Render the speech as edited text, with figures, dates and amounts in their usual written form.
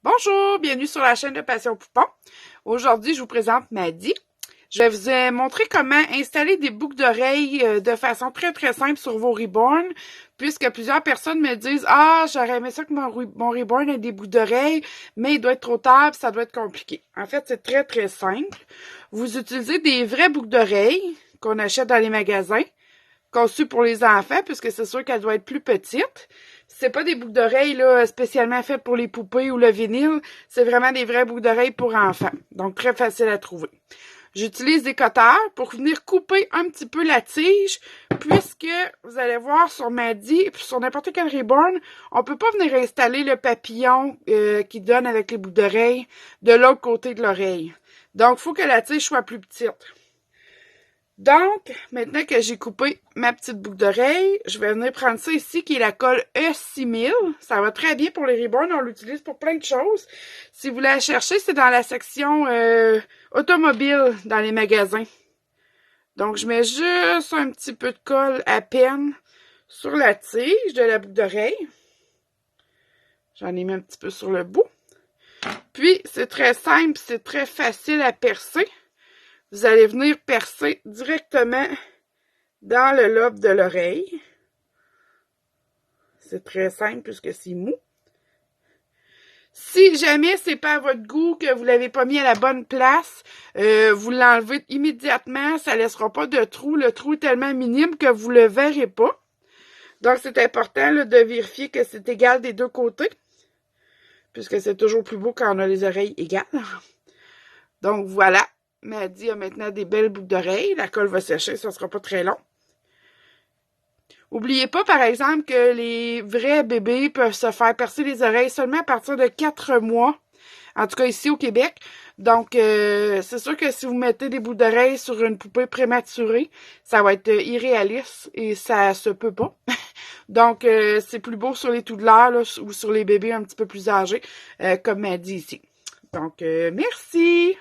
Bonjour, bienvenue sur la chaîne de Passion Poupon. Aujourd'hui, je vous présente Maddy. Je vais vous montrer comment installer des boucles d'oreilles de façon très simple sur vos Reborn, puisque plusieurs personnes me disent « Ah, j'aurais aimé ça que mon Reborn ait des boucles d'oreilles, mais il doit être trop tard, ça doit être compliqué. » En fait, c'est très simple. Vous utilisez des vraies boucles d'oreilles qu'on achète dans les magasins, conçues pour les enfants, puisque c'est sûr qu'elles doivent être plus petites. C'est pas des boucles d'oreilles là spécialement faites pour les poupées ou le vinyle, c'est vraiment des vraies boucles d'oreilles pour enfants. Donc très facile à trouver. J'utilise des cutters pour venir couper un petit peu la tige, puisque vous allez voir sur Maddy et sur n'importe quel Reborn, on peut pas venir installer le papillon qui donne avec les boucles d'oreilles de l'autre côté de l'oreille. Donc il faut que la tige soit plus petite. Donc, maintenant que j'ai coupé ma petite boucle d'oreille, je vais venir prendre ça ici, qui est la colle E6000. Ça va très bien pour les Reborn, on l'utilise pour plein de choses. Si vous voulez la chercher, c'est dans la section automobile dans les magasins. Donc, je mets juste un petit peu de colle à peine sur la tige de la boucle d'oreille. J'en ai mis un petit peu sur le bout. Puis, c'est très simple, c'est très facile à percer. Vous allez venir percer directement dans le lobe de l'oreille. C'est très simple puisque c'est mou. Si jamais c'est pas à votre goût, que vous ne l'avez pas mis à la bonne place, vous l'enlevez immédiatement, ça ne laissera pas de trou. Le trou est tellement minime que vous ne le verrez pas. Donc, c'est important là, de vérifier que c'est égal des deux côtés, puisque c'est toujours plus beau quand on a les oreilles égales. Donc, voilà. Maddy a maintenant des belles boucles d'oreilles. La colle va sécher, ça ne sera pas très long. N'oubliez pas, par exemple, que les vrais bébés peuvent se faire percer les oreilles seulement à partir de 4 mois. En tout cas, ici au Québec. Donc, c'est sûr que si vous mettez des boucles d'oreilles sur une poupée prématurée, ça va être irréaliste et ça se peut pas. Donc, c'est plus beau sur les toddlers là, ou sur les bébés un petit peu plus âgés, comme Maddy ici. Donc, merci!